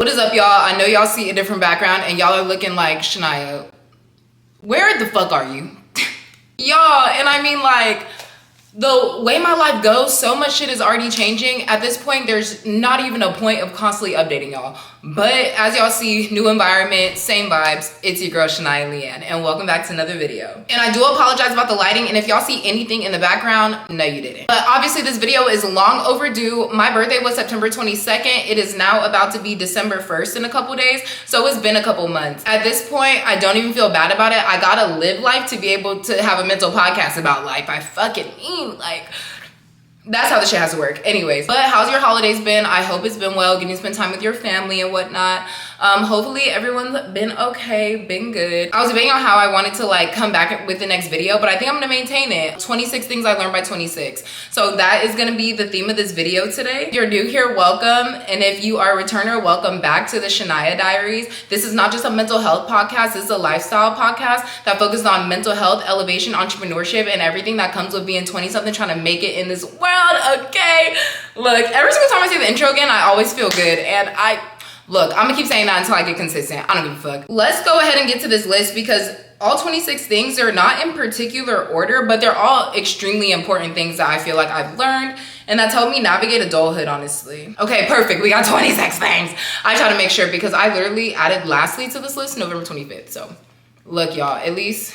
What is up, y'all? I know y'all see a different background and y'all are looking like, Shaniyah, where the fuck are you? Y'all, and I mean, like, the way my life goes, so much shit is already changing. At this point, there's not even a point of constantly updating y'all. But as y'all see, new environment, same vibes. It's your girl, Shaniyah Leanne, and welcome back to another video. And I do apologize about the lighting, and if y'all see anything in the background, no, you didn't. But obviously, this video is long overdue. My birthday was September 22nd. It is now about to be December 1st in a couple days, so it's been a couple months. At this point, I don't even feel bad about it. I gotta live life to be able to have a mental podcast about life. I fucking mean, like, that's how the shit has to work. Anyways, but how's your holidays been? I hope it's been well, getting to spend time with your family and whatnot. Hopefully everyone's been okay, been good. I was debating on how I wanted to like come back with the next video, but I think I'm gonna maintain it. 26 things I learned by 26. So that is gonna be the theme of this video today. If you're new here, welcome. And if you are a returner, welcome back to the Shaniyah Diaries. This is not just a mental health podcast, this is a lifestyle podcast that focuses on mental health, elevation, entrepreneurship, and everything that comes with being 20-something trying to make it in this world, okay? Look, every single time I say the intro again, I always feel good. And look, I'm gonna keep saying that until I get consistent. I don't give a fuck. Let's go ahead and get to this list because all 26 things are not in particular order, but they're all extremely important things that I feel like I've learned and that's helped me navigate adulthood, honestly. Okay, perfect. We got 26 things. I try to make sure because I literally added lastly to this list November 25th. So look, y'all, at least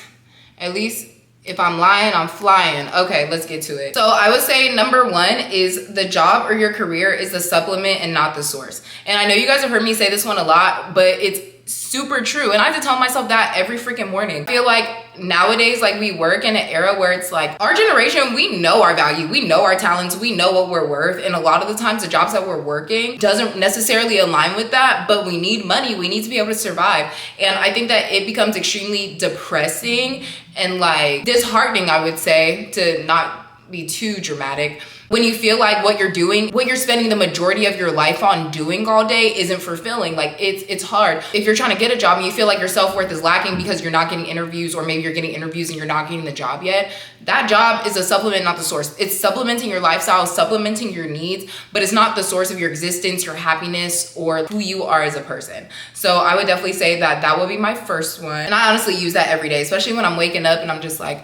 if I'm lying, I'm flying. Okay, let's get to it. So I would say number one is the job or your career is the supplement and not the source. And I know you guys have heard me say this one a lot, but it's super true. And I have to tell myself that every freaking morning. I feel like nowadays, like we work in an era where it's like our generation, we know our value, we know our talents, we know what we're worth. And a lot of the times the jobs that we're working doesn't necessarily align with that, but we need money, we need to be able to survive. And I think that it becomes extremely depressing and like disheartening, I would say, to not be too dramatic, when you feel like what you're doing, what you're spending the majority of your life on doing all day isn't fulfilling. Like it's hard. If you're trying to get a job and you feel like your self-worth is lacking because you're not getting interviews, or maybe you're getting interviews and you're not getting the job yet, that job is a supplement, not the source. It's supplementing your lifestyle, supplementing your needs, but it's not the source of your existence, your happiness, or who you are as a person. So I would definitely say that that would be my first one. And I honestly use that every day, especially when I'm waking up and I'm just like,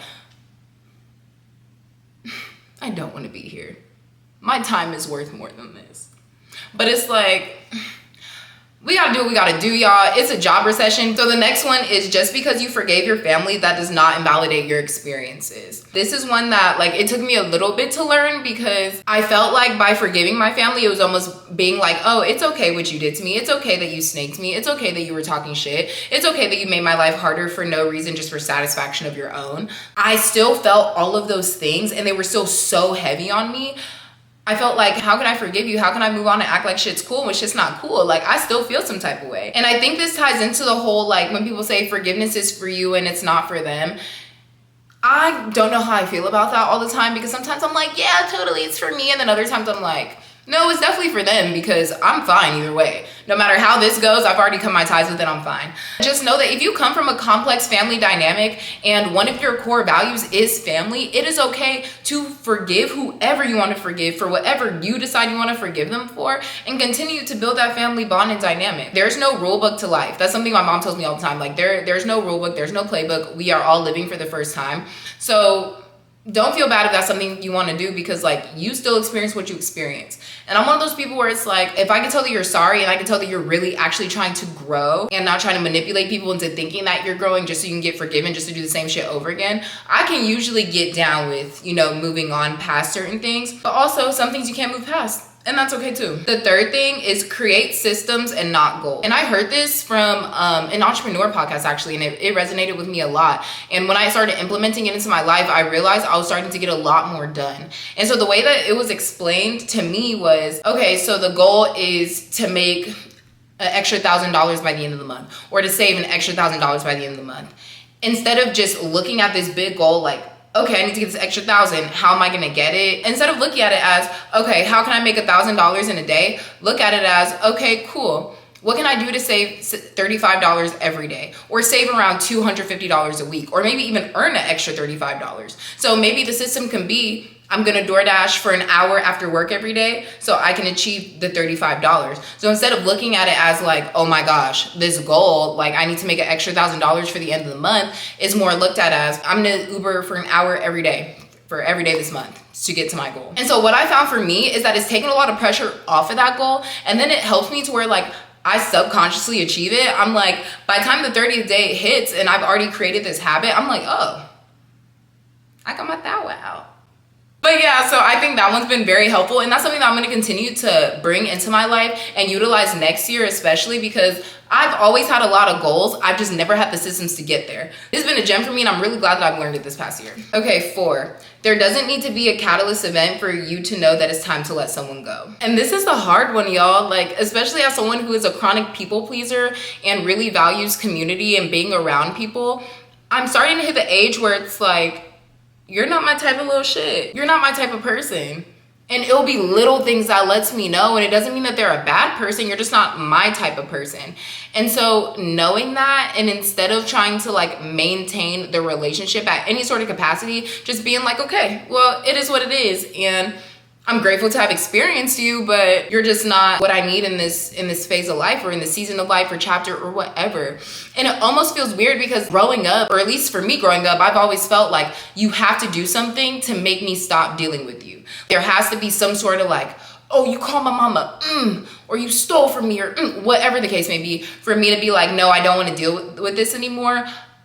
I don't want to be here. My time is worth more than this. But it's like, we gotta do what we gotta do, y'all. It's a job recession. So the next one is just because you forgave your family, that does not invalidate your experiences. This is one that like, it took me a little bit to learn because I felt like by forgiving my family, it was almost being like, oh, it's okay what you did to me. It's okay that you snaked me. It's okay that you were talking shit. It's okay that you made my life harder for no reason, just for satisfaction of your own. I still felt all of those things and they were still so heavy on me. I felt like, how can I forgive you? How can I move on and act like shit's cool when shit's not cool? Like, I still feel some type of way. And I think this ties into the whole, like, when people say forgiveness is for you and it's not for them. I don't know how I feel about that all the time because sometimes I'm like, yeah, totally, it's for me. And then other times I'm like, no, it's definitely for them because I'm fine either way. No matter how this goes, I've already cut my ties with it, I'm fine. Just know that if you come from a complex family dynamic and one of your core values is family, it is okay to forgive whoever you want to forgive for whatever you decide you want to forgive them for and continue to build that family bond and dynamic. There's no rule book to life. That's something my mom tells me all the time. Like there's no rule book, there's no playbook. We are all living for the first time. So don't feel bad if that's something you want to do because like you still experience what you experience. And I'm one of those people where it's like, if I can tell that you're sorry and I can tell that you're really actually trying to grow and not trying to manipulate people into thinking that you're growing just so you can get forgiven just to do the same shit over again, I can usually get down with, you know, moving on past certain things, but also some things you can't move past. And that's okay too. The third thing is create systems and not goals. And I heard this from an entrepreneur podcast actually, and it resonated with me a lot. And when I started implementing it into my life, I realized I was starting to get a lot more done. And so the way that it was explained to me was, okay, so the goal is to make an extra $1,000 by the end of the month, or to save an extra $1,000 by the end of the month. Instead of just looking at this big goal like, okay, I need to get this extra 1,000. How am I gonna get it? Instead of looking at it as, okay, how can I make $1,000 in a day? Look at it as, okay, cool. What can I do to save $35 every day? Or save around $250 a week? Or maybe even earn an extra $35. So maybe the system can be, I'm gonna DoorDash for an hour after work every day so I can achieve the $35. So instead of looking at it as like, oh my gosh, this goal, like I need to make an extra $1,000 for the end of the month, it's more looked at as I'm gonna Uber for an hour every day for every day this month to get to my goal. And so what I found for me is that it's taken a lot of pressure off of that goal, and then it helps me to where like I subconsciously achieve it. I'm like, by the time the 30th day hits and I've already created this habit, I'm like, oh, I got my thou out. But yeah, so I think that one's been very helpful, and that's something that I'm going to continue to bring into my life and utilize next year, especially because I've always had a lot of goals. I've just never had the systems to get there. This has been a gem for me, and I'm really glad that I've learned it this past year. Okay, 4, there doesn't need to be a catalyst event for you to know that it's time to let someone go. And this is the hard one, y'all, like especially as someone who is a chronic people pleaser and really values community and being around people. I'm starting to hit the age where it's like, you're not my type of little shit. You're not my type of person. And it'll be little things that lets me know. And it doesn't mean that they're a bad person. You're just not my type of person. And so knowing that, and instead of trying to like maintain the relationship at any sort of capacity, just being like, okay, well, it is what it is. And I'm grateful to have experienced you, but you're just not what I need in this phase of life or in this season of life or chapter or whatever. And it almost feels weird because growing up, or at least for me growing up, I've always felt like you have to do something to make me stop dealing with you. There has to be some sort of like, oh, you called my mama, or you stole from me, or whatever the case may be, for me to be like, no, I don't want to deal with this anymore.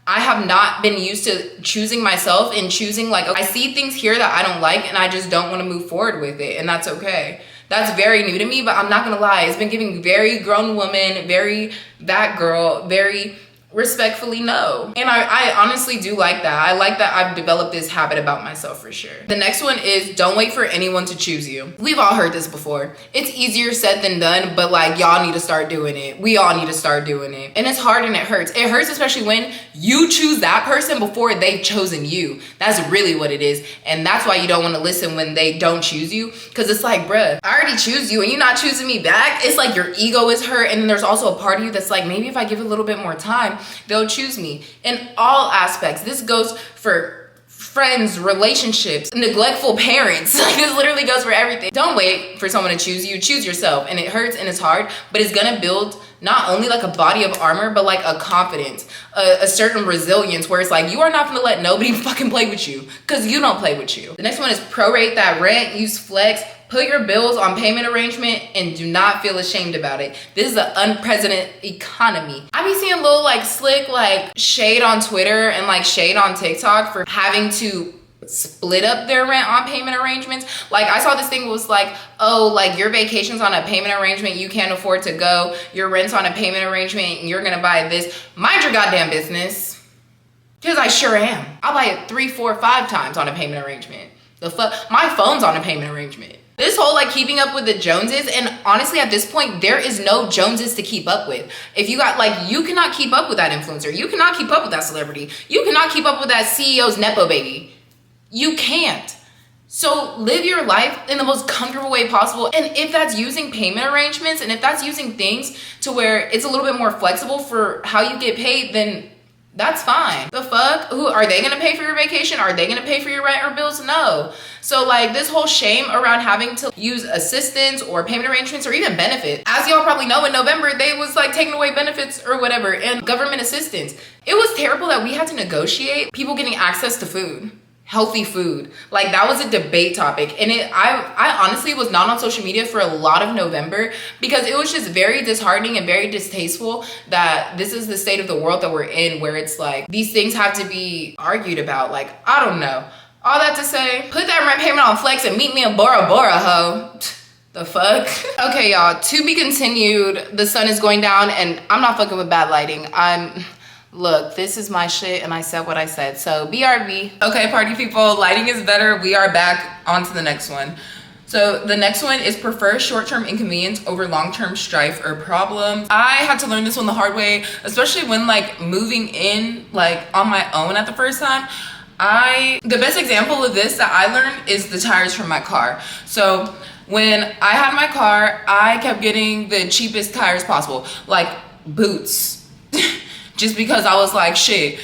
I have not been used to choosing myself and choosing like, I see things here that I don't like and I just don't want to move forward with it, and that's okay. That's very new to me, but I'm not gonna lie, it's been giving very grown woman, very that girl, very respectfully no. And I honestly do like that. I like that I've developed this habit about myself for sure. The next one is don't wait for anyone to choose you. We've all heard this before. It's easier said than done, but like y'all need to start doing it. We all need to start doing it. And it's hard and it hurts. It hurts especially when you choose that person before they've chosen you. That's really what it is. And that's why you don't want to listen when they don't choose you. Cause it's like, bruh, I already choose you and you're not choosing me back. It's like your ego is hurt. And then there's also a part of you that's like, maybe if I give it a little bit more time, they'll choose me. In all aspects. This goes for friends, relationships, neglectful parents. Like this literally goes for everything. Don't wait for someone to choose you. Choose yourself. And it hurts and it's hard, but it's gonna build not only like a body of armor, but like a confidence, a certain resilience where it's like, you are not gonna let nobody fucking play with you because you don't play with you. The next one is prorate that rent, use flex, put your bills on payment arrangement, and do not feel ashamed about it. This is an unprecedented economy. I be seeing little like slick like shade on Twitter and like shade on TikTok for having to split up their rent on payment arrangements. Like I saw this thing was like, oh, like your vacation's on a payment arrangement, you can't afford to go, your rent's on a payment arrangement and you're gonna buy this. Mind your goddamn business. Because I sure am. I'll buy it 3, 4, 5 times on a payment arrangement. The fuck, my phone's on a payment arrangement. This whole like keeping up with the Joneses, and honestly at this point there is no Joneses to keep up with. If you got like, you cannot keep up with that influencer, you cannot keep up with that celebrity, you cannot keep up with that CEO's nepo baby. You can't. So live your life in the most comfortable way possible. And if that's using payment arrangements and if that's using things to where it's a little bit more flexible for how you get paid, then that's fine. The fuck? Who are they gonna pay for your vacation? Are they gonna pay for your rent or bills? No. So like this whole shame around having to use assistance or payment arrangements or even benefits. As y'all probably know, in November, they was like taking away benefits or whatever and government assistance. It was terrible that we had to negotiate people getting access to food. Healthy food. Like that was a debate topic. And I honestly was not on social media for a lot of November because it was just very disheartening and very distasteful that this is the state of the world that we're in, where it's like these things have to be argued about. Like, I don't know. All that to say, put that rent payment on flex and meet me in Bora Bora, ho. The fuck? Okay, y'all, to be continued. The sun is going down and I'm not fucking with bad lighting. Look, this is my shit and I said what I said, so BRB. Okay, party people, lighting is better. We are back on to the next one. So the next one is prefer short-term inconvenience over long-term strife or problem. I had to learn this one the hard way, especially when like moving in like on my own at the first time. The best example of this that I learned is the tires from my car. So when I had my car, I kept getting the cheapest tires possible, like boots. Just because I was like, shit,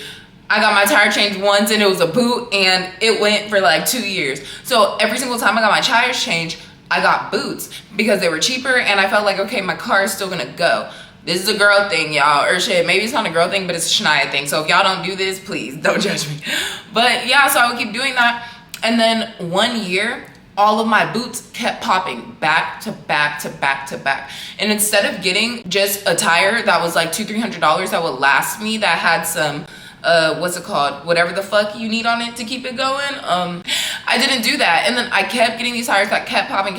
I got my tire changed once and it was a boot and it went for like 2 years. So every single time I got my tires changed, I got boots because they were cheaper and I felt like, okay, my car is still gonna go. This is a girl thing, y'all, or shit, maybe it's not a girl thing, but it's a Shaniyah thing. So if y'all don't do this, please don't judge me. But yeah, so I would keep doing that. And then 1 year, all of my boots kept popping back to back to back to back. And instead of getting just a tire that was like $200-300 that would last me, that had some what's it called, whatever the fuck you need on it to keep it going, I didn't do that. And then I kept getting these tires that kept popping.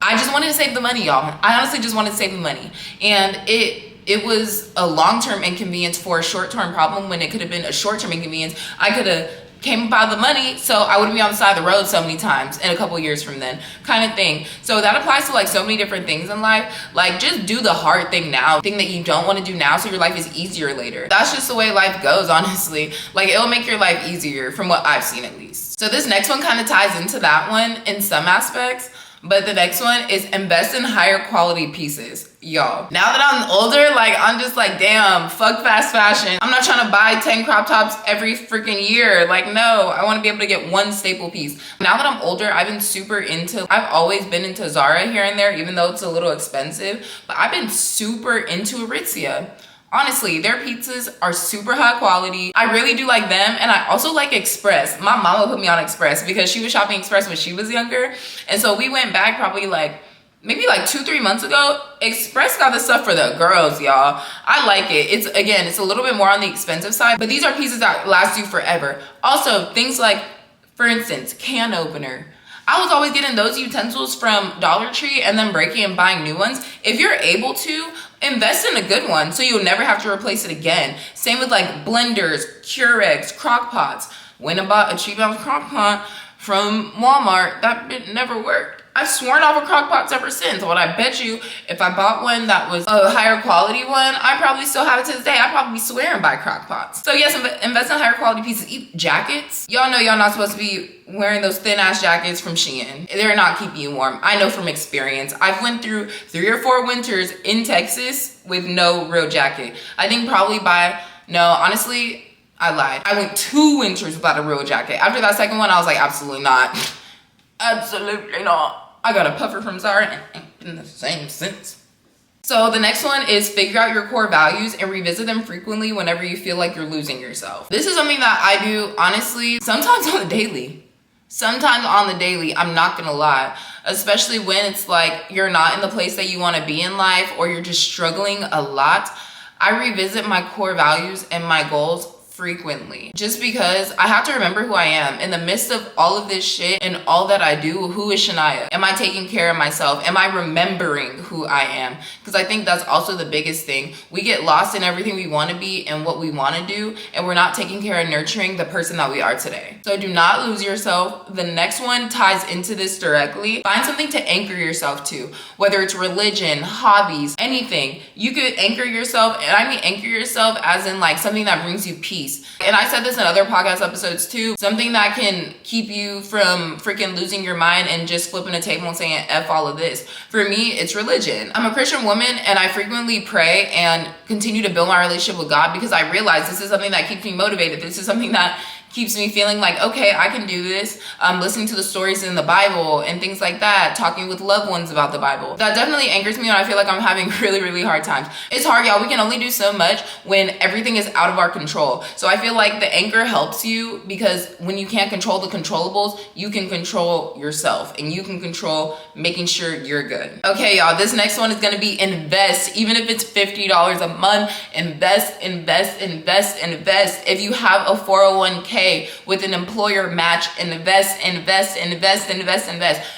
I just wanted to save the money, y'all. I honestly just wanted to save the money. And it was a long-term inconvenience for a short-term problem when it could have been a short-term inconvenience. I could have came by the money, so I wouldn't be on the side of the road so many times in a couple years from then, kind of thing. So that applies to like so many different things in life. Like, just do the hard thing now, thing that you don't want to do now, so your life is easier later. That's just the way life goes, honestly. Like, it'll make your life easier from what I've seen, at least. So this next one kind of ties into that one in some aspects. But the next one is invest in higher quality pieces. Y'all, now that I'm older, like, I'm just like, damn, fuck fast fashion. I'm not trying to buy 10 crop tops every freaking year. Like, no, I want to be able to get one staple piece. Now that I'm older, I've always been into Zara here and there, even though it's a little expensive, but I've been super into Aritzia. Honestly, their pizzas are super high quality. I really do like them, and I also like Express. My mama put me on Express because she was shopping Express when she was younger, and so we went back probably maybe 2-3 months ago. Express got the stuff for the girls, y'all. I like it. It's a little bit more on the expensive side, but these are pieces that last you forever. Also, things like, for instance, can opener. I was always getting those utensils from Dollar Tree and then breaking and buying new ones. If you're able to, invest in a good one so you'll never have to replace it again. Same with like blenders, Keurig, crock pots. Went and bought a cheap ass crock pot from Walmart. That bit never worked. I've sworn off of crock pots ever since. But I bet you if I bought one that was a higher quality one, I probably still have it to this day. I'd probably be swearing by crock pots. So yes, invest in higher quality pieces. Jackets. Y'all know y'all not supposed to be wearing those thin ass jackets from Shein. They're not keeping you warm. I know from experience. I've went through 3 or 4 winters in Texas with no real jacket. I think probably honestly, I lied. I went 2 winters without a real jacket. After that second one, I was like, absolutely not. Absolutely not. I got a puffer from Zara and ain't in the same sense. So the next one is figure out your core values and revisit them frequently whenever you feel like you're losing yourself. This is something that I do, honestly, sometimes on the daily. I'm not gonna lie. Especially when it's like you're not in the place that you want to be in life, or you're just struggling a lot. I revisit my core values and my goals frequently, just because I have to remember who I am in the midst of all of this shit and all that I do. Who is Shaniyah? Am I taking care of myself? Am I remembering who I am? Because I think that's also the biggest thing. We get lost in everything we want to be and what we want to do, and we're not taking care and nurturing the person that we are today. So do not lose yourself. The next one ties into this directly. Find something to anchor yourself to, whether it's religion, hobbies, anything. You could anchor yourself, and I mean anchor yourself as in like something that brings you peace. And I said this in other podcast episodes too, something that can keep you from freaking losing your mind and just flipping a table and saying F all of this. For me, it's religion. I'm a Christian woman, and I frequently pray and continue to build my relationship with God because I realize this is something that keeps me motivated. This is something that keeps me feeling like, okay, I can do this. Listening to the stories in the Bible and things like that, talking with loved ones about the Bible. That definitely anchors me when I feel like I'm having really, really hard times. It's hard, y'all. We can only do so much when everything is out of our control. So I feel like the anchor helps you because when you can't control the controllables, you can control yourself and you can control making sure you're good. Okay, y'all, this next one is gonna be invest. Even if it's $50 a month, invest. If you have a 401k with an employer match, invest.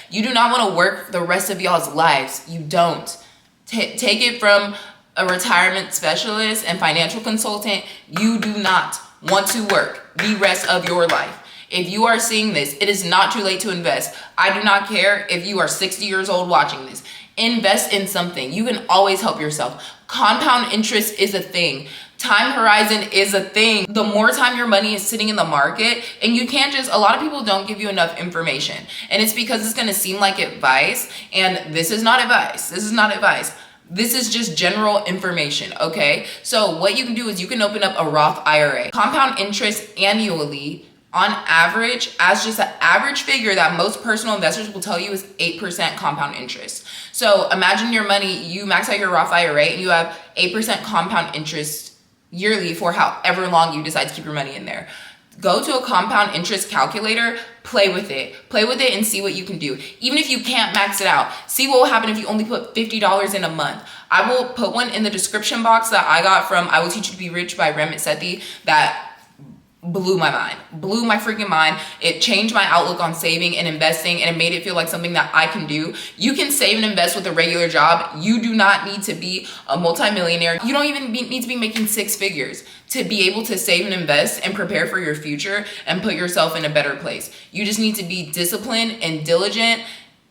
You do not want to work the rest of y'all's lives. You don't. Take it from a retirement specialist and financial consultant. You do not want to work the rest of your life. If you are seeing this, it is not too late to invest. I do not care if you are 60 years old watching this. Invest in something. You can always help yourself. Compound interest is a thing. Time horizon is a thing. The more time your money is sitting in the market, and you can't just, a lot of people don't give you enough information. And it's because it's gonna seem like advice, and this is not advice. This is just general information, okay? So what you can do is you can open up a Roth IRA. Compound interest annually, on average, as just an average figure that most personal investors will tell you, is 8% compound interest. So imagine your money, you max out your Roth IRA and you have 8% compound interest yearly for however long you decide to keep your money in there. Go to a compound interest calculator, play with it and see what you can do. Even if you can't max it out, see what will happen if you only put $50 in a month. I will put one in the description box that I got from I Will Teach You to Be Rich by Ramit Sethi that blew my freaking mind. It changed my outlook on saving and investing, and it made it feel like something that I can do. You can save and invest with a regular job. You do not need to be a multimillionaire. You don't even need to be making six figures to be able to save and invest and prepare for your future and put yourself in a better place. You just need to be disciplined and diligent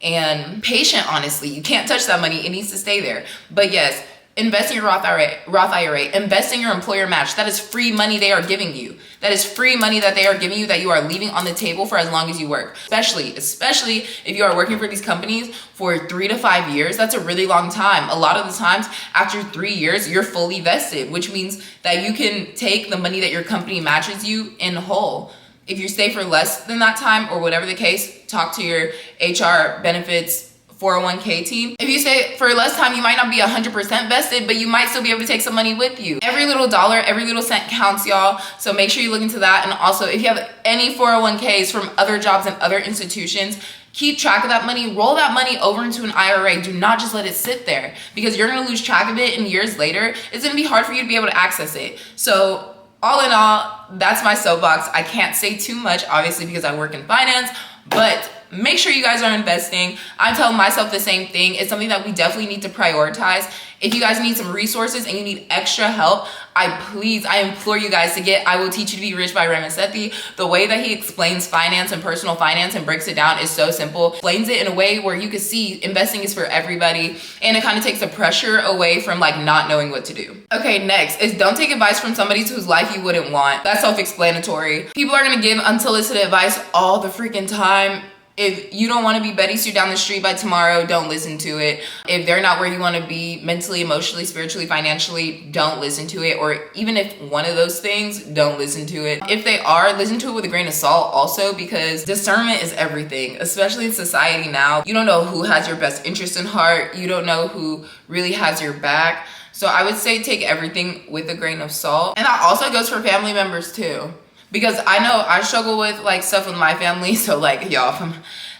and patient, honestly. You can't touch that money. It needs to stay there. But yes, invest in your Roth IRA, invest in your employer match. That is free money they are giving you. That is free money that they are giving you that you are leaving on the table for as long as you work. Especially if you are working for these companies for 3 to 5 years, that's a really long time. A lot of the times after 3 years, you're fully vested, which means that you can take the money that your company matches you in whole. If you stay for less than that time or whatever the case, talk to your HR benefits 401k team. If you stay for less time, you might not be 100% vested, but you might still be able to take some money with you. Every little dollar, every little cent counts, y'all. So make sure you look into that. And also, if you have any 401ks from other jobs and other institutions, keep track of that money. Roll that money over into an IRA. Do not just let it sit there, because you're gonna lose track of it, and years later, it's gonna be hard for you to be able to access it. So all in all, that's my soapbox. I can't say too much, obviously, because I work in finance, but make sure you guys are investing. I'm telling myself the same thing. It's something that we definitely need to prioritize. If you guys need some resources and you need extra help, I implore you guys to get I Will Teach You to Be Rich by Ramit Sethi. The way that he explains finance and personal finance and breaks it down is so simple. Explains it in a way where you can see investing is for everybody, and it kind of takes the pressure away from like not knowing what to do. Okay, next is don't take advice from somebody whose life you wouldn't want. That's self-explanatory. People are gonna give unsolicited advice all the freaking time. If you don't want to be Betty Sue down the street by tomorrow, don't listen to it. If they're not where you want to be mentally, emotionally, spiritually, financially, don't listen to it. Or even if one of those things, don't listen to it. If they are, listen to it with a grain of salt also, because discernment is everything, especially in society now. You don't know who has your best interest in heart. You don't know who really has your back. So I would say take everything with a grain of salt. And that also goes for family members too. Because I know I struggle with like stuff with my family. So like, y'all,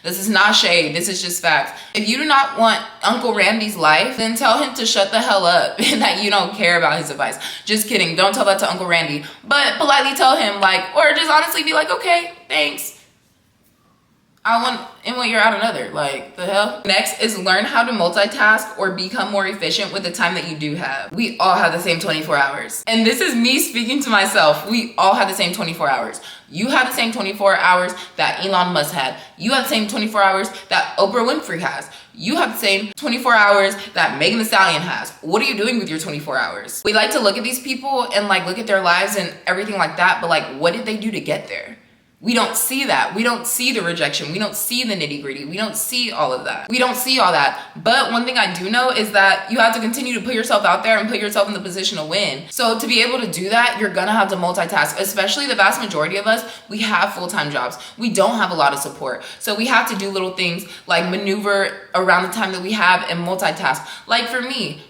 this is not shade. This is just facts. If you do not want Uncle Randy's life, then tell him to shut the hell up and that you don't care about his advice. Just kidding. Don't tell that to Uncle Randy. But politely tell him, like, or just honestly be like, okay, thanks. I want in one ear out another, like the hell. Next is learn how to multitask or become more efficient with the time that you do have. We all have the same 24 hours. And this is me speaking to myself. We all have the same 24 hours. You have the same 24 hours that Elon Musk had. You have the same 24 hours that Oprah Winfrey has. You have the same 24 hours that Megan Thee Stallion has. What are you doing with your 24 hours? We like to look at these people and like look at their lives and everything like that, but like, what did they do to get there? We don't see that. We don't see the rejection. We don't see the nitty gritty. We don't see all of that. We don't see all that. But one thing I do know is that you have to continue to put yourself out there and put yourself in the position to win. So to be able to do that, you're gonna have to multitask, especially the vast majority of us, we have full-time jobs. We don't have a lot of support. So we have to do little things like maneuver around the time that we have and multitask. Like for me,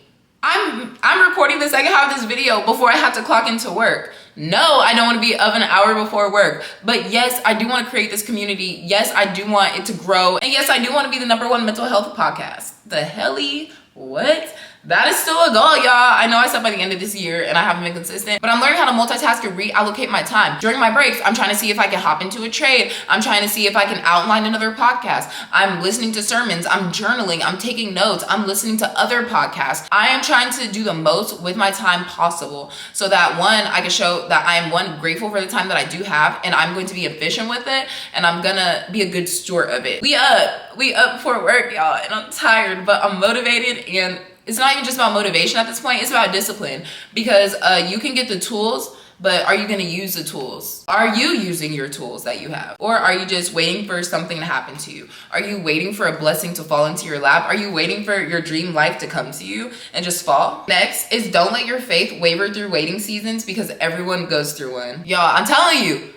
I'm recording the second half of this video before I have to clock into work. No, I don't want to be of an hour before work. But yes, I do want to create this community. Yes, I do want it to grow. And yes, I do want to be the #1 mental health podcast. The helly? What? That is still a goal, y'all. I know I said by the end of this year and I haven't been consistent, but I'm learning how to multitask and reallocate my time. During my breaks, I'm trying to see if I can hop into a trade. I'm trying to see if I can outline another podcast. I'm listening to sermons. I'm journaling. I'm taking notes. I'm listening to other podcasts. I am trying to do the most with my time possible so that one, I can show that I am grateful for the time that I do have, and I'm going to be efficient with it, and I'm gonna be a good steward of it. We up for work, y'all, and I'm tired, but I'm motivated, and it's not even just about motivation at this point, it's about discipline, because you can get the tools, but are you going to use the tools? Are you using your tools that you have? Or are you just waiting for something to happen to you? Are you waiting for a blessing to fall into your lap? Are you waiting for your dream life to come to you and just fall? Next is don't let your faith waver through waiting seasons, because everyone goes through one. Y'all, I'm telling you,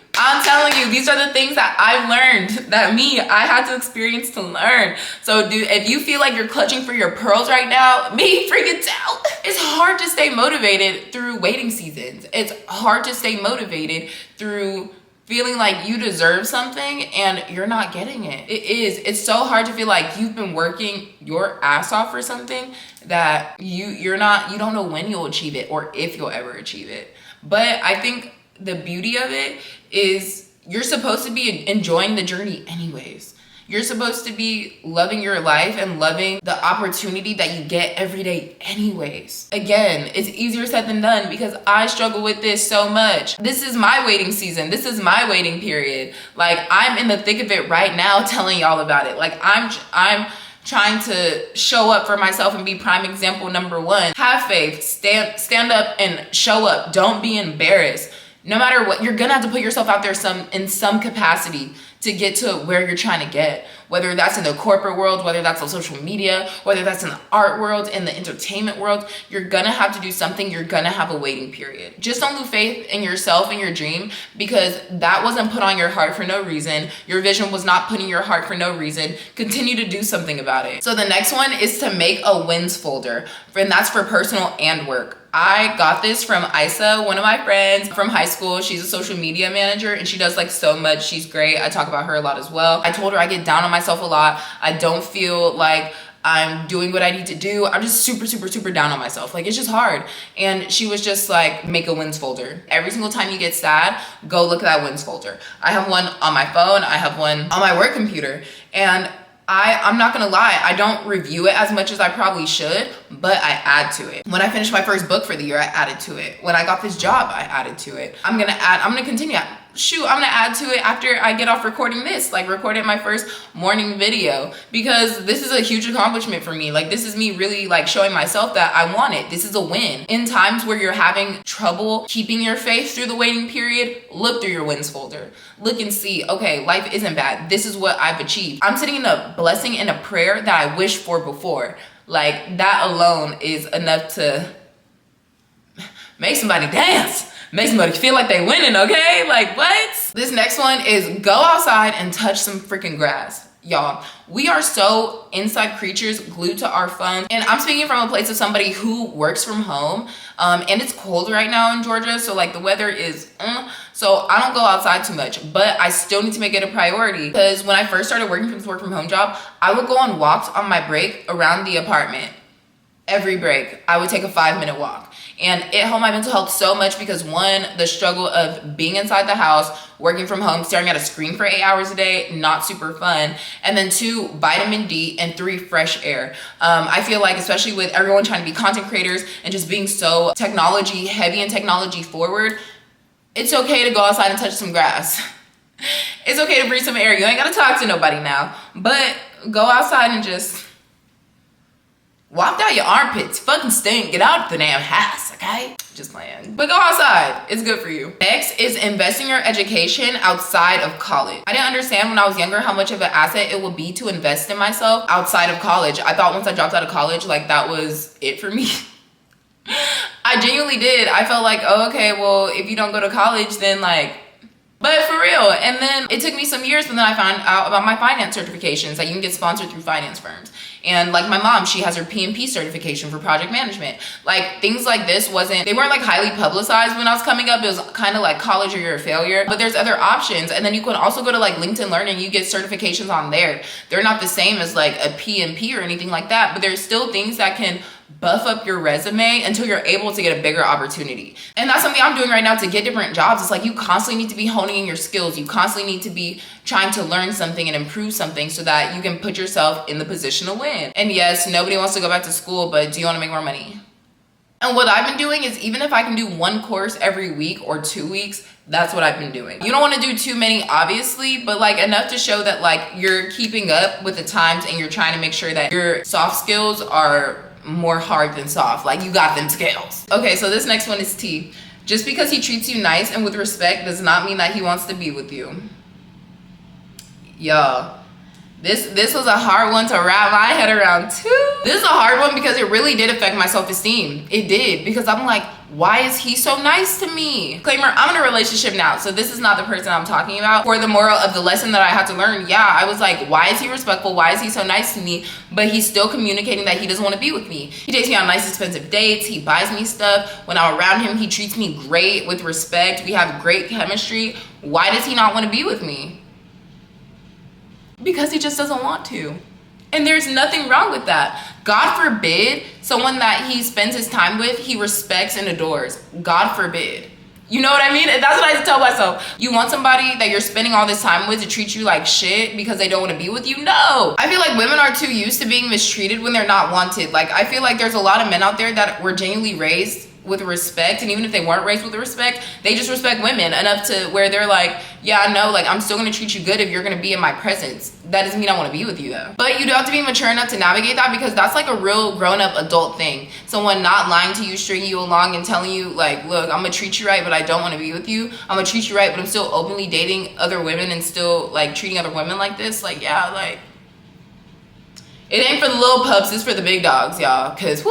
these are the things that I've learned, that I had to experience to learn. So if you feel like you're clutching for your pearls right now, me freaking out. It's hard to stay motivated through waiting seasons. It's hard to stay motivated through feeling like you deserve something and you're not getting it. It's so hard to feel like you've been working your ass off for something that you don't know when you'll achieve it or if you'll ever achieve it. But I think the beauty of it is you're supposed to be enjoying the journey anyways. You're supposed to be loving your life and loving the opportunity that you get every day anyways. Again, it's easier said than done because I struggle with this so much. This is my waiting season. This is my waiting period. Like, I'm in the thick of it right now telling y'all about it. Like, I'm trying to show up for myself and be prime example number one. Have faith, stand up and show up. Don't be embarrassed. No matter what, you're gonna have to put yourself out there in some capacity to get to where you're trying to get, whether that's in the corporate world, whether that's on social media, whether that's in the art world, in the entertainment world. You're gonna have to do something. You're gonna have a waiting period. Just don't lose faith in yourself and your dream, because that wasn't put on your heart for no reason. Your vision was not put in your heart for no reason. Continue to do something about it. So the next one is to make a wins folder, and that's for personal and work. I got this from Isa, one of my friends from high school. She's a social media manager and she does like so much. She's great. I talk about her a lot as well. I told her I get down on myself a lot. I don't feel like I'm doing what I need to do. I'm just super down on myself. Like, it's just hard. And she was just like, make a wins folder. Every single time you get sad, go look at that wins folder. I have one on my phone. I have one on my work computer. And I'm not gonna lie, I don't review it as much as I probably should, but I add to it. When I finished my first book for the year, I added to it. When I got this job, I added to it. I'm gonna continue. I'm gonna add to it after I get off recording this, like recording my first morning video, because this is a huge accomplishment for me. Like, this is me really like showing myself that I want it. This is a win. In times where you're having trouble keeping your faith through the waiting period, look through your wins folder. Look and see, okay, life isn't bad. This is what I've achieved. I'm sitting in a blessing and a prayer that I wished for before. Like, that alone is enough to make somebody dance. Make somebody feel like they winning, okay? Like, what? This next one is go outside and touch some freaking grass. Y'all, we are so inside creatures glued to our phones. And I'm speaking from a place of somebody who works from home. And it's cold right now in Georgia. So like the weather is, so I don't go outside too much, but I still need to make it a priority. Because when I first started working from this work from home job, I would go on walks on my break around the apartment. Every break, I would take a 5-minute walk. And it helped my mental health so much because, one, the struggle of being inside the house, working from home, staring at a screen for 8 hours a day, not super fun. And then 2, vitamin D, and 3, fresh air. I feel like, especially with everyone trying to be content creators and just being so technology heavy and technology forward, it's okay to go outside and touch some grass. It's okay to breathe some air. You ain't gotta talk to nobody now, but go outside and just walk out your armpits. Fucking stink. Get out the damn house, okay? Just playing. But go outside. It's good for you. Next is invest in your education outside of college. I didn't understand when I was younger how much of an asset it would be to invest in myself outside of college. I thought once I dropped out of college, like, that was it for me. I genuinely did. I felt like, oh, okay, well, if you don't go to college, then like, but for real. And then it took me some years, but then I found out about my finance certifications that you can get sponsored through finance firms. And like my mom, she has her PMP certification for project management. Like, things like this they weren't like highly publicized when I was coming up. It was kind of like college or you're a failure, but there's other options. And then you can also go to like LinkedIn Learn and you get certifications on there. They're not the same as like a PMP or anything like that, but there's still things that can buff up your resume until you're able to get a bigger opportunity. And that's something I'm doing right now to get different jobs. It's like you constantly need to be honing in your skills. You constantly need to be trying to learn something and improve something so that you can put yourself in the position to win. And yes, nobody wants to go back to school, but do you want to make more money? And what I've been doing is, even if I can do one course every week or 2 weeks, that's what I've been doing. You don't want to do too many, obviously, but like enough to show that like you're keeping up with the times and you're trying to make sure that your soft skills are more hard than soft. Like, you got them skills. Okay, so this next one is T. Just because he treats you nice and with respect does not mean that he wants to be with you. Y'all, this was a hard one to wrap my head around too. This is a hard one because it really did affect my self-esteem. It did, because I'm like, why is he so nice to me? Disclaimer, I'm in a relationship now, so this is not the person I'm talking about. For the moral of the lesson that I had to learn, yeah, I was like, why is he respectful? Why is he so nice to me? But he's still communicating that he doesn't want to be with me. He takes me on nice, expensive dates. He buys me stuff. When I'm around him, he treats me great with respect. We have great chemistry. Why does he not want to be with me? Because he just doesn't want to. And there's nothing wrong with that. God forbid someone that he spends his time with, he respects and adores. God forbid. You know what I mean? That's what I tell myself. You want somebody that you're spending all this time with to treat you like shit because they don't want to be with you? No. I feel like women are too used to being mistreated when they're not wanted. Like, I feel like there's a lot of men out there that were genuinely raised with respect, and even if they weren't raised with respect, they just respect women enough to where they're like, yeah, I know, like, I'm still gonna treat you good if you're gonna be in my presence. That doesn't mean I want to be with you though. But you do have to be mature enough to navigate that, because that's like a real grown-up adult thing. Someone not lying to you, stringing you along and telling you like, look, I'm gonna treat you right, but I don't want to be with you. I'm gonna treat you right, but I'm still openly dating other women and still like treating other women like this. Like, yeah, like, it ain't for the little pups, it's for the big dogs, y'all. Cause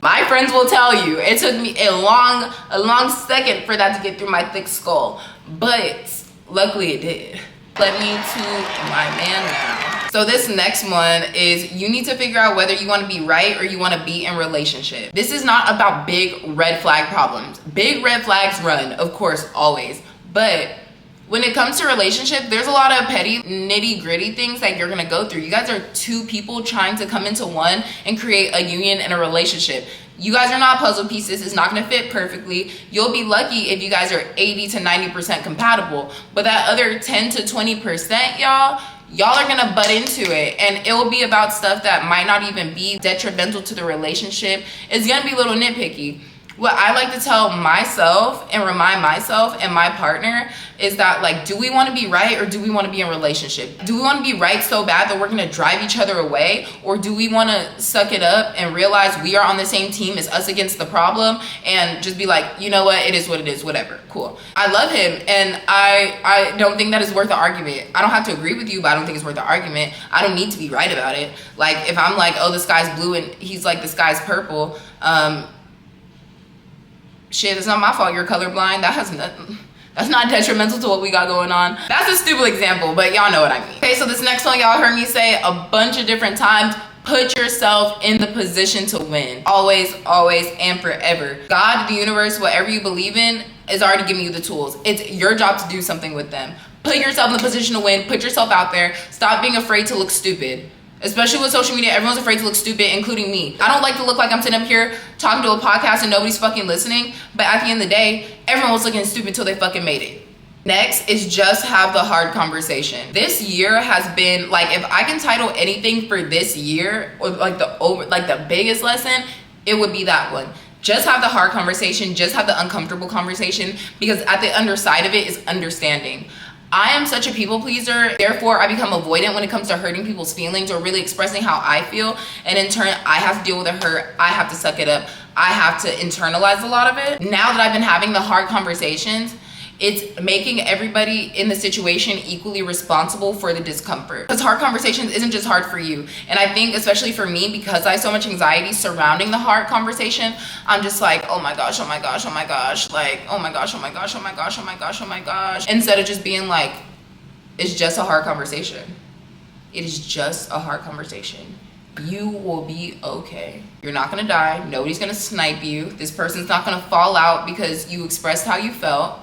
my friends will tell you, it took me a long second for that to get through my thick skull, but luckily it did. Let me to my man now. So this next one is, you need to figure out whether you want to be right or you want to be in relationship. This is not about big red flag problems. Big red flags run, of course, always. But when it comes to relationship, there's a lot of petty, nitty gritty things that you're gonna go through. You guys are two people trying to come into one and create a union and a relationship. You guys are not puzzle pieces. It's not gonna fit perfectly. You'll be lucky if you guys are 80 to 90% compatible. But that other 10 to 20%, y'all are gonna butt into it, and it will be about stuff that might not even be detrimental to the relationship. It's gonna be a little nitpicky. What I like to tell myself and remind myself and my partner is that, like, do we want to be right or do we want to be in a relationship? Do we want to be right so bad that we're going to drive each other away? Or do we want to suck it up and realize we are on the same team, as us against the problem, and just be like, you know what, it is what it is, whatever, cool. I love him, and I don't think that is worth the argument. I don't have to agree with you, but I don't think it's worth the argument. I don't need to be right about it. Like, if I'm like, oh, the sky's blue and he's like, the sky's purple, shit, it's not my fault you're colorblind. That's not detrimental to what we got going on. That's a stupid example, but y'all know what I mean. Okay, so this next one y'all heard me say a bunch of different times. Put yourself in the position to win. Always, always, and forever. God, the universe, whatever you believe in, is already giving you the tools. It's your job to do something with them. Put yourself in the position to win. Put yourself out there. Stop being afraid to look stupid. Especially with social media, everyone's afraid to look stupid, including me. I don't like to look like I'm sitting up here talking to a podcast and nobody's fucking listening. But at the end of the day, everyone was looking stupid till they fucking made it. Next is just have the hard conversation. This year has been, like, if I can title anything for this year, or like the biggest lesson, it would be that one. Just have the hard conversation, just have the uncomfortable conversation, because at the underside of it is understanding. I am such a people pleaser, therefore I become avoidant when it comes to hurting people's feelings or really expressing how I feel, and in turn I have to deal with the hurt. I have to suck it up. I have to internalize a lot of it. Now that I've been having the hard conversations, it's making everybody in the situation equally responsible for the discomfort. Because hard conversations isn't just hard for you. And I think especially for me, because I have so much anxiety surrounding the hard conversation, I'm just like, oh my gosh, oh my gosh, oh my gosh. Like, oh my gosh, oh my gosh, oh my gosh, oh my gosh, oh my gosh. Instead of just being like, it's just a hard conversation. It is just a hard conversation. You will be okay. You're not gonna die. Nobody's gonna snipe you. This person's not gonna fall out because you expressed how you felt.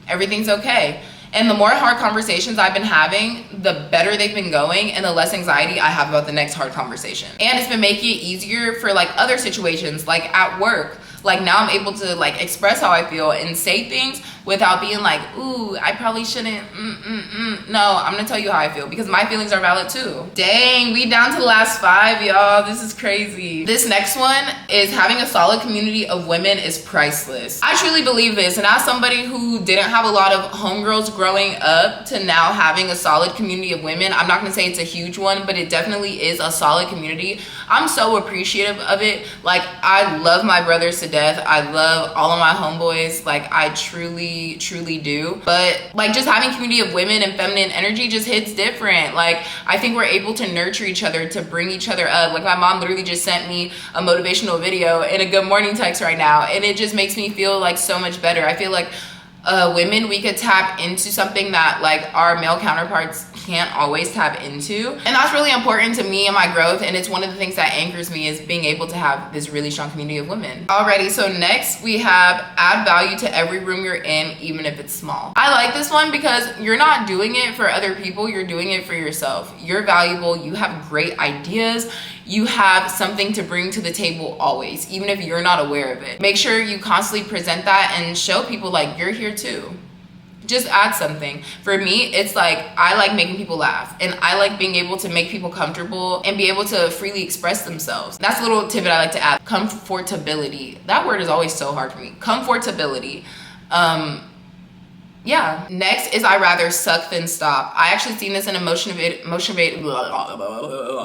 Everything's okay. And the more hard conversations I've been having, the better they've been going and the less anxiety I have about the next hard conversation. And it's been making it easier for like other situations, like at work. Like now I'm able to like express how I feel and say things without being like, ooh, I probably shouldn't, No, I'm gonna tell you how I feel because my feelings are valid too. Dang, we down to the last 5, y'all. This is crazy. This next one is having a solid community of women is priceless. I truly believe this, and as somebody who didn't have a lot of homegirls growing up to now having a solid community of women, I'm not gonna say it's a huge one, but it definitely is a solid community. I'm so appreciative of it. Like, I love my brothers to death. death. I love all of my homeboys. Like, I truly, truly do. But like, just having community of women and feminine energy just hits different. Like, I think we're able to nurture each other, to bring each other up. Like, my mom literally just sent me a motivational video and a good morning text right now, and it just makes me feel like so much better. I feel like women, we could tap into something that like our male counterparts can't always tap into, and that's really important to me and my growth. And it's one of the things that anchors me, is being able to have this really strong community of women. Alrighty, so next we have add value to every room you're in, even if it's small. I like this one because you're not doing it for other people, you're doing it for yourself. You're valuable, you have great ideas, you have something to bring to the table always, even if you're not aware of it. Make sure you constantly present that and show people like you're here too. Just add something. For me, it's like, I like making people laugh, and I like being able to make people comfortable and be able to freely express themselves. That's a little tidbit I like to add. Comfortability. That word is always so hard for me. Comfortability. Yeah. Next is I rather suck than stop. I actually seen this in a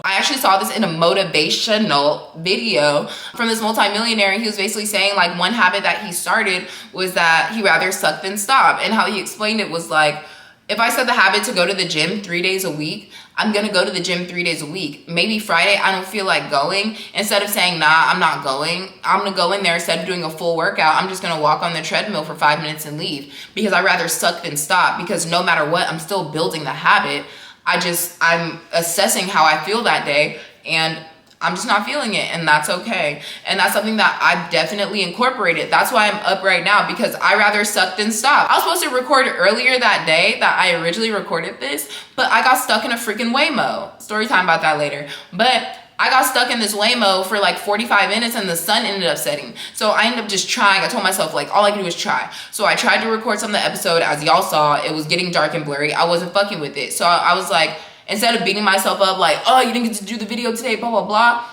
I actually saw this in a motivational video from this multimillionaire, and he was basically saying like one habit that he started was that he rather suck than stop. And how he explained it was like, if I set the habit to go to the gym 3 days a week, I'm gonna go to the gym 3 days a week. Maybe Friday I don't feel like going. Instead of saying, nah, I'm not going, I'm gonna go in there. Instead of doing a full workout, I'm just gonna walk on the treadmill for 5 minutes and leave, because I rather suck than stop. Because no matter what, I'm still building the habit. I'm assessing how I feel that day, and I'm just not feeling it, and that's okay. And that's something that I've definitely incorporated. That's why I'm up right now, because I rather suck than stop. I was supposed to record earlier that day that I originally recorded this, but I got stuck in a freaking Waymo. Story time about that later. But I got stuck in this Waymo for like 45 minutes, and the sun ended up setting. So I ended up just trying. I told myself like, all I can do is try. So I tried to record some of the episode. As y'all saw, it was getting dark and blurry. I wasn't fucking with it. So I was like, instead of beating myself up like, oh, you didn't get to do the video today, blah, blah, blah,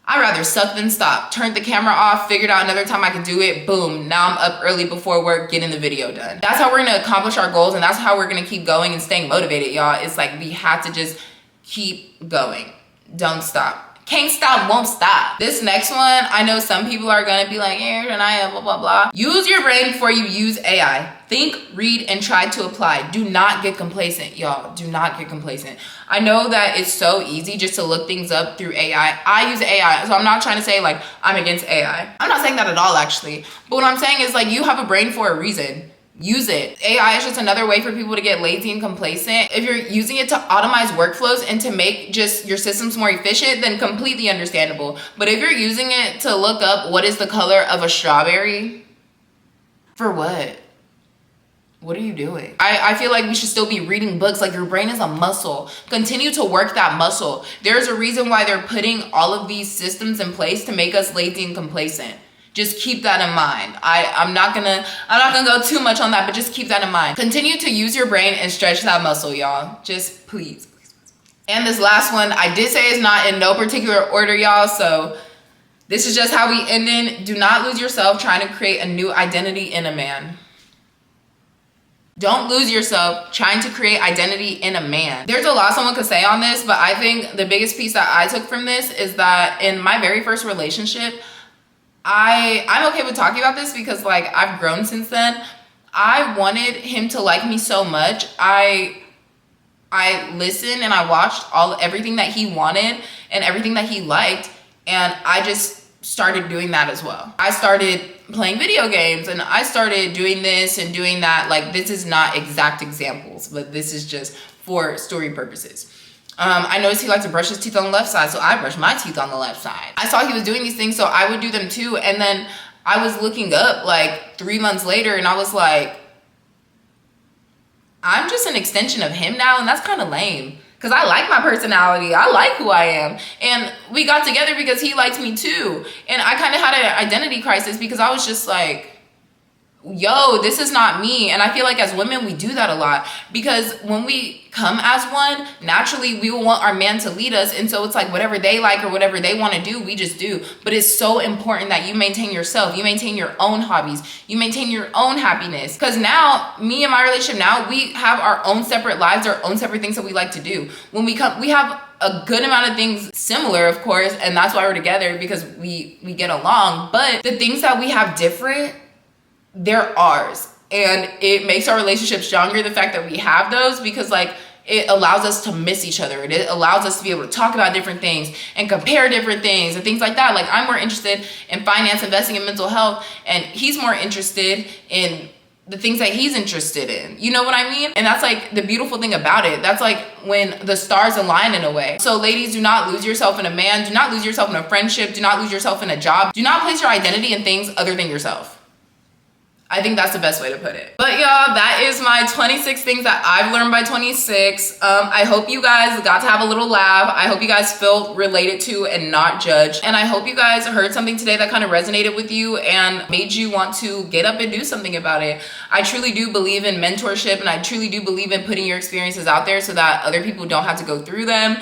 I'd rather suck than stop. Turned the camera off, figured out another time I could do it, boom, now I'm up early before work getting the video done. That's how we're gonna accomplish our goals, and that's how we're gonna keep going and staying motivated, y'all. It's like, we have to just keep going. Don't stop. Can't stop, won't stop. This next one, I know some people are gonna be like, yeah, Shaniyah, blah, blah, blah. Use your brain before you use AI. Think, read, and try to apply. Do not get complacent, y'all. Do not get complacent. I know that it's so easy just to look things up through AI. I use AI, so I'm not trying to say like I'm against AI. I'm not saying that at all, actually. But what I'm saying is like, you have a brain for a reason. Use it. AI is just another way for people to get lazy and complacent. If you're using it to automate workflows and to make just your systems more efficient, then completely understandable. But if you're using it to look up what is the color of a strawberry, for what? What are you doing? I feel like we should still be reading books. Like, your brain is a muscle. Continue to work that muscle. There's a reason why they're putting all of these systems in place to make us lazy and complacent. Just keep that in mind. I'm not gonna go too much on that, but just keep that in mind. Continue to use your brain and stretch that muscle, y'all. Just please. And this last one, I did say it's not in no particular order, y'all, so this is just how we ended. Do not lose yourself trying to create a new identity in a man. Don't lose yourself trying to create identity in a man. There's a lot someone could say on this, but I think the biggest piece that I took from this is that in my very first relationship, I'm okay with talking about this because like I've grown since then. I wanted him to like me so much. I listened and I watched everything that he wanted and everything that he liked, and I just started doing that as well. I started playing video games, and I started doing this and doing that. Like, this is not exact examples, but this is just for story purposes. I noticed he liked to brush his teeth on the left side, so I brushed my teeth on the left side. I saw he was doing these things, so I would do them too. And then I was looking up like 3 months later, and I was like, I'm just an extension of him now, and that's kind of lame. Because I like my personality. I like who I am. And we got together because he liked me too. And I kind of had an identity crisis because I was just like, yo, this is not me. And I feel like as women, we do that a lot, because when we come as one, naturally we will want our man to lead us. And so it's like whatever they like or whatever they want to do, we just do. But it's so important that you maintain yourself, you maintain your own hobbies, you maintain your own happiness. Because now, me and my relationship now, we have our own separate lives, our own separate things that we like to do. When we have a good amount of things similar, of course, and that's why we're together, because we get along. But the things that we have different, they're ours, and it makes our relationship stronger, the fact that we have those, because like it allows us to miss each other. It allows us to be able to talk about different things and compare different things and things like that. Like, I'm more interested in finance, investing in mental health, and he's more interested in the things that he's interested in. You know what I mean? And that's like the beautiful thing about it. That's like when the stars align in a way. So ladies, do not lose yourself in a man. Do not lose yourself in a friendship. Do not lose yourself in a job. Do not place your identity in things other than yourself. I think that's the best way to put it. But y'all, that is my 26 things that I've learned by 26. I hope you guys got to have a little laugh. I hope you guys felt related to and not judged. And I hope you guys heard something today that kind of resonated with you and made you want to get up and do something about it. I truly do believe in mentorship, and I truly do believe in putting your experiences out there so that other people don't have to go through them.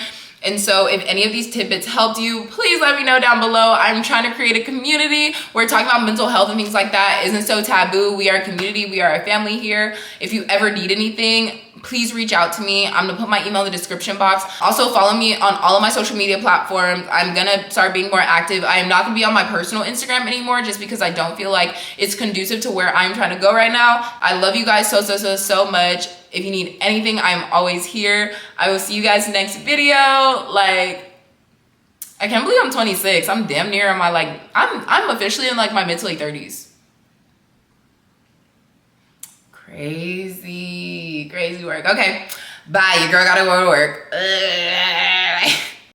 And so if any of these tidbits helped you, please let me know down below. I'm trying to create a community where talking about mental health and things like that isn't so taboo. We are a community. We are a family here. If you ever need anything, please reach out to me. I'm gonna put my email in the description box. Also, follow me on all of my social media platforms. I'm gonna start being more active. I am not gonna be on my personal Instagram anymore, just because I don't feel like it's conducive to where I'm trying to go right now. I love you guys so much. If you need anything, I'm always here. I will see you guys next video. Like, I can't believe I'm 26. I'm damn near in my, like, I'm officially in like my mid to late 30s. Crazy work. Okay, bye. Your girl gotta go to work. Ugh.